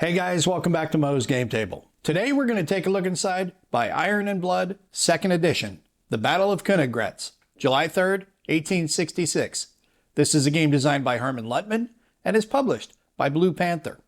Hey guys, welcome back to Mo's Game Table. Today we're going to take a look inside by Iron and Blood, 2nd edition, The Battle of Königgrätz, July 3rd, 1866. This is a game designed by Herman Luttman and is published by Blue Panther.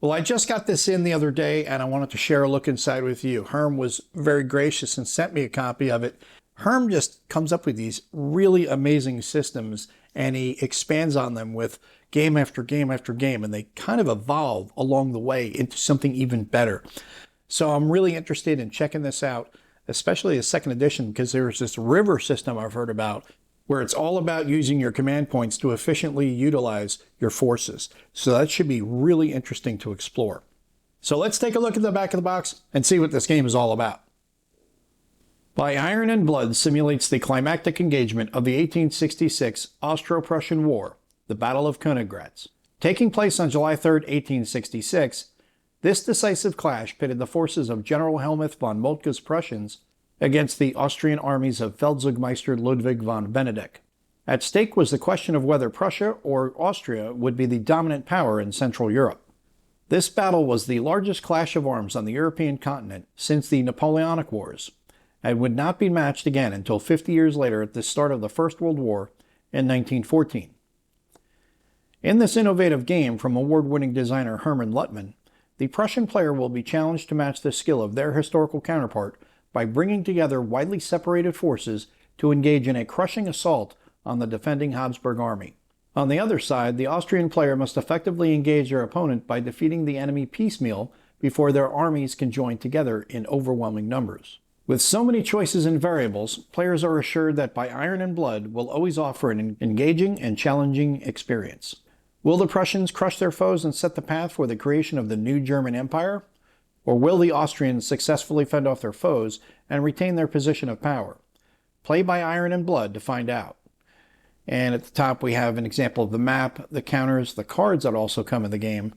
Well, I just got this in the other day and I wanted to share a look inside with you. Herm was very gracious and sent me a copy of it. Herm just comes up with these really amazing systems and he expands on them with game after game after game, and they kind of evolve along the way into something even better. So I'm really interested in checking this out, especially the 2nd edition, because there's this river system I've heard about where it's all about using your command points to efficiently utilize your forces. So that should be really interesting to explore. So let's take a look at the back of the box and see what this game is all about. By Iron and Blood simulates the climactic engagement of the 1866 Austro-Prussian War, the Battle of Königgrätz. Taking place on July 3, 1866, this decisive clash pitted the forces of General Helmuth von Moltke's Prussians against the Austrian armies of Feldzugmeister Ludwig von Benedict. At stake was the question of whether Prussia or Austria would be the dominant power in Central Europe. This battle was the largest clash of arms on the European continent since the Napoleonic Wars, and would not be matched again until 50 years later at the start of the First World War in 1914. In this innovative game from award-winning designer Herman Luttman, the Prussian player will be challenged to match the skill of their historical counterpart by bringing together widely separated forces to engage in a crushing assault on the defending Habsburg army. On the other side, the Austrian player must effectively engage their opponent by defeating the enemy piecemeal before their armies can join together in overwhelming numbers. With so many choices and variables, players are assured that By Iron and Blood will always offer an engaging and challenging experience. Will the Prussians crush their foes and set the path for the creation of the new German Empire? Or will the Austrians successfully fend off their foes and retain their position of power? Play By Iron and Blood to find out. And at the top we have an example of the map, the counters, the cards that also come in the game.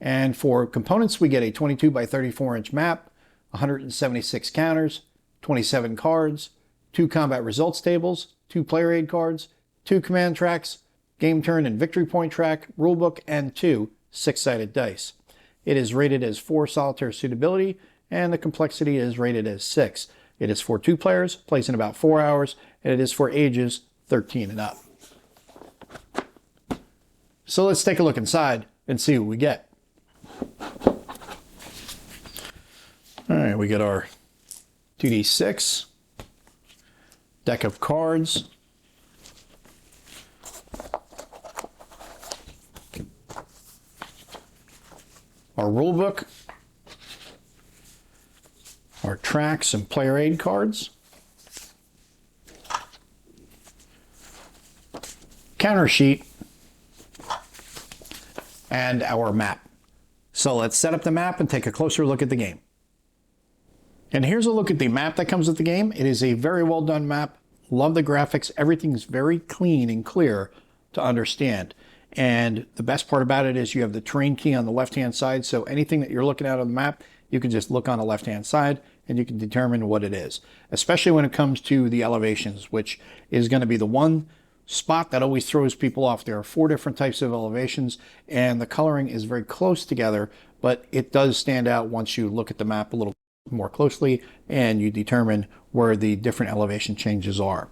And for components we get a 22 by 34 inch map, 176 counters, 27 cards, 2 combat results tables, 2 player aid cards, 2 command tracks, game turn and victory point track, rulebook, and 2 6-sided dice. It is rated as 4 solitaire suitability, and the complexity is rated as 6. It is for 2 players, plays in about 4 hours, and it is for ages 13 and up. So let's take a look inside and see what we get. All right, we get our 2d6, deck of cards, our rule book, our tracks and player aid cards, counter sheet, and our map. So let's set up the map and take a closer look at the game. And here's a look at the map that comes with the game. It is a very well done map. Love the graphics. Everything's very clean and clear to understand. And the best part about it is you have the terrain key on the left-hand side. So anything that you're looking at on the map, you can just look on the left-hand side and you can determine what it is. Especially when it comes to the elevations, which is going to be the one spot that always throws people off. There are 4 different types of elevations and the coloring is very close together, but it does stand out once you look at the map a little more closely and you determine where the different elevation changes are.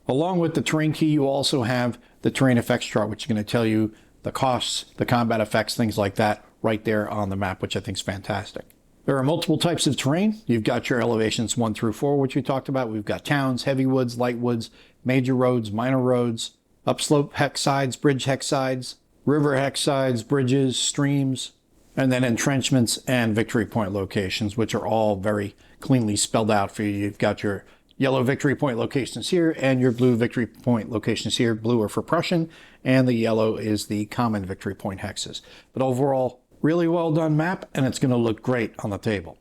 Along with the terrain key, you also have the terrain effects chart, which is going to tell you the costs, the combat effects, things like that right there on the map, which I think is fantastic. There are multiple types of terrain. You've got your elevations 1 through 4, which we talked about. We've got towns, heavy woods, light woods, major roads, minor roads, upslope hex sides, bridge hex sides, river hex sides, bridges, streams, and then entrenchments and victory point locations, which are all very cleanly spelled out for you. You've got your yellow victory point locations here and your blue victory point locations here. Blue are for Prussian and the yellow is the common victory point hexes. But overall, really well done map, and it's going to look great on the table.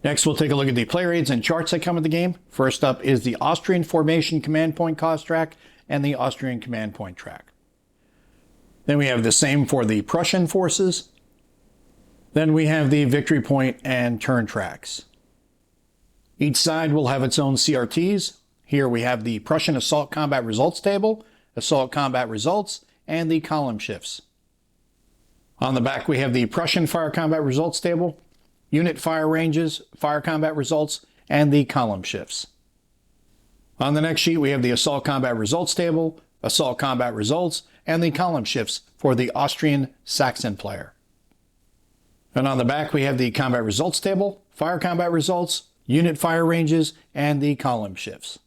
Next, we'll take a look at the player aids and charts that come with the game. First up is the Austrian formation command point cost track and the Austrian command point track. Then we have the same for the Prussian forces. Then we have the victory point and turn tracks. Each side will have its own CRTs. Here we have the Prussian assault combat results table, assault combat results, and the column shifts. On the back, we have the Prussian Fire Combat Results table, unit fire ranges, fire combat results, and the column shifts. On the next sheet, we have the Assault Combat Results table, Assault Combat Results, and the column shifts for the Austrian Saxon player. And on the back, we have the Combat Results table, Fire Combat Results, unit fire ranges, and the column shifts.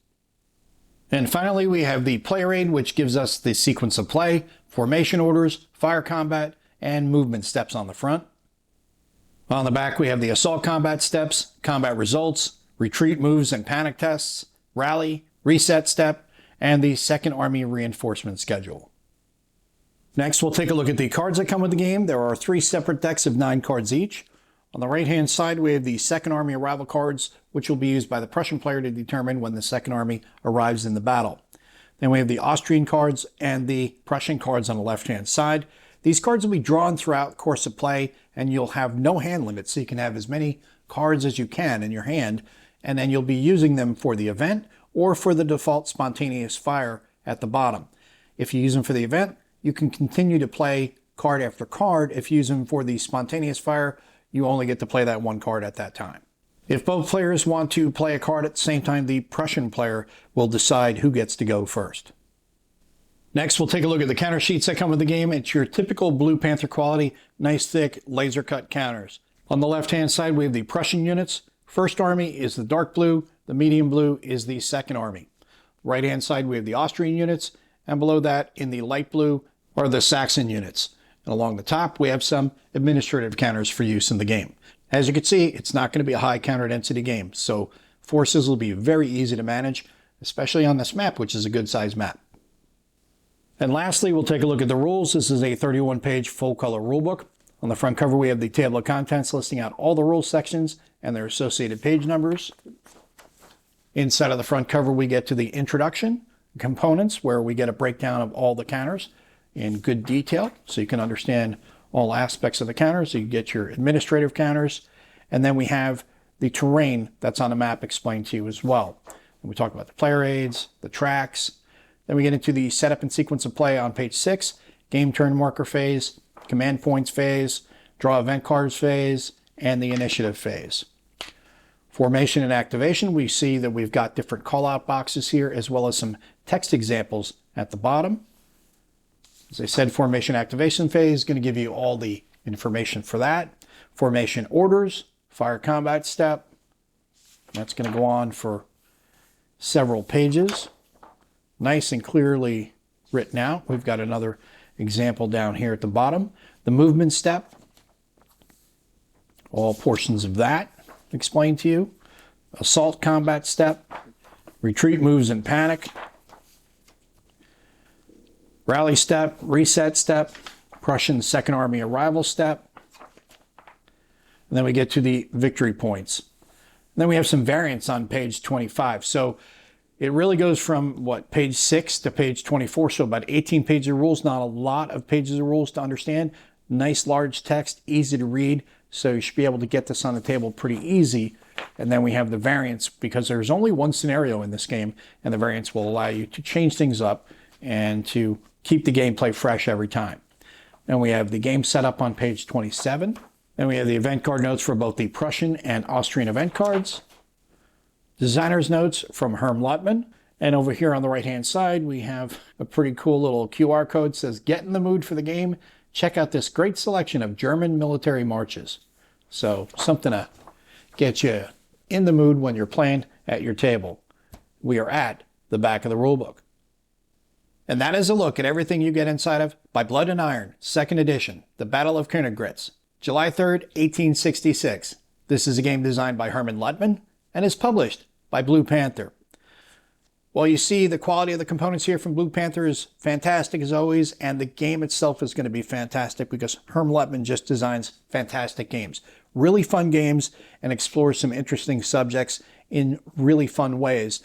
And finally, we have the Player Aid, which gives us the sequence of play, formation orders, fire combat, and movement steps on the front. On the back, we have the Assault Combat steps, Combat Results, Retreat moves and panic tests, Rally, Reset step, and the Second Army reinforcement schedule. Next, we'll take a look at the cards that come with the game. There are 3 separate decks of 9 cards each. On the right-hand side, we have the Second Army arrival cards, which will be used by the Prussian player to determine when the Second Army arrives in the battle. Then we have the Austrian cards and the Prussian cards on the left-hand side. These cards will be drawn throughout the course of play, and you'll have no hand limit, so you can have as many cards as you can in your hand, and then you'll be using them for the event or for the default spontaneous fire at the bottom. If you use them for the event, you can continue to play card after card. If you use them for the spontaneous fire, you only get to play that one card at that time. If both players want to play a card at the same time, the Prussian player will decide who gets to go first. Next, we'll take a look at the counter sheets that come with the game. It's your typical Blue Panther quality, nice thick laser cut counters. On the left-hand side, we have the Prussian units. First Army is the dark blue, the medium blue is the Second Army. Right-hand side, we have the Austrian units, and below that, in the light blue, are the Saxon units. And along the top, we have some administrative counters for use in the game. As you can see, it's not going to be a high counter density game, so forces will be very easy to manage, especially on this map, which is a good size map. And lastly, we'll take a look at the rules. This is a 31-page full-color rulebook. On the front cover, we have the table of contents listing out all the rule sections and their associated page numbers. Inside of the front cover, we get to the introduction, components, where we get a breakdown of all the counters in good detail, so you can understand all aspects of the counters. So you get your administrative counters, and then we have the terrain that's on the map explained to you as well. And we talk about the player aids, the tracks. Then we get into the setup and sequence of play on page 6, game turn marker phase, command points phase, draw event cards phase, and the initiative phase. Formation and activation, we see that we've got different call-out boxes here, as well as some text examples at the bottom. As I said, formation activation phase is going to give you all the information for that. Formation orders, fire combat step. That's going to go on for several pages. Nice and clearly written out. We've got another example down here at the bottom. The movement step, all portions of that explained to you. Assault combat step, retreat moves and panic, rally step, reset step, Prussian Second Army arrival step. And then we get to the victory points. And then we have some variants on page 25. So it really goes from, page 6 to page 24, so about 18 pages of rules, not a lot of pages of rules to understand. Nice large text, easy to read, so you should be able to get this on the table pretty easy. And then we have the variants, because there's only one scenario in this game, and the variants will allow you to change things up and to keep the gameplay fresh every time. And we have the game setup on page 27. Then we have the event card notes for both the Prussian and Austrian event cards. Designer's notes from Herm Luttmann. And over here on the right-hand side, we have a pretty cool little QR code that says, "Get in the mood for the game. Check out this great selection of German military marches." So something to get you in the mood when you're playing at your table. We are at the back of the rulebook. And that is a look at everything you get inside of By Blood and Iron, 2nd edition, The Battle of Königgrätz, July 3rd, 1866. This is a game designed by Herman Luttmann and is published by Blue Panther. Well, you see the quality of the components here from Blue Panther is fantastic as always, and the game itself is going to be fantastic because Herm Luttmann just designs fantastic games. Really fun games and explores some interesting subjects in really fun ways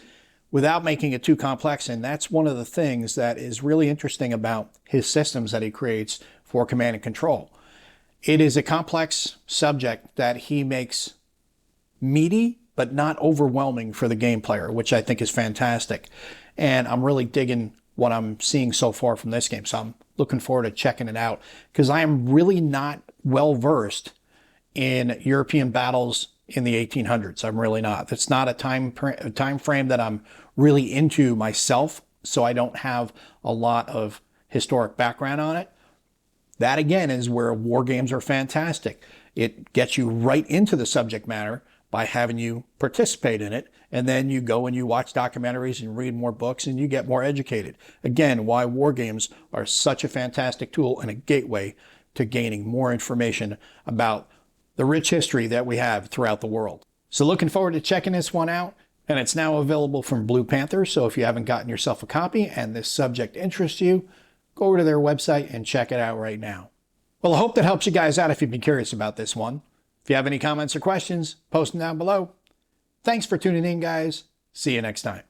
without making it too complex, and that's one of the things that is really interesting about his systems that he creates for command and control. It is a complex subject that he makes meaty but not overwhelming for the game player, which I think is fantastic. And I'm really digging what I'm seeing so far from this game. So I'm looking forward to checking it out because I am really not well versed in European battles in the 1800s. I'm really not. It's not a time frame that I'm really into myself, so I don't have a lot of historic background on it. That again is where war games are fantastic. It gets you right into the subject matter by having you participate in it, and then you go and you watch documentaries and read more books and you get more educated. Again, why war games are such a fantastic tool and a gateway to gaining more information about the rich history that we have throughout the world. So looking forward to checking this one out, and it's now available from Blue Panther, so if you haven't gotten yourself a copy and this subject interests you, go over to their website and check it out right now. Well, I hope that helps you guys out if you've been curious about this one. If you have any comments or questions, post them down below. Thanks for tuning in, guys. See you next time.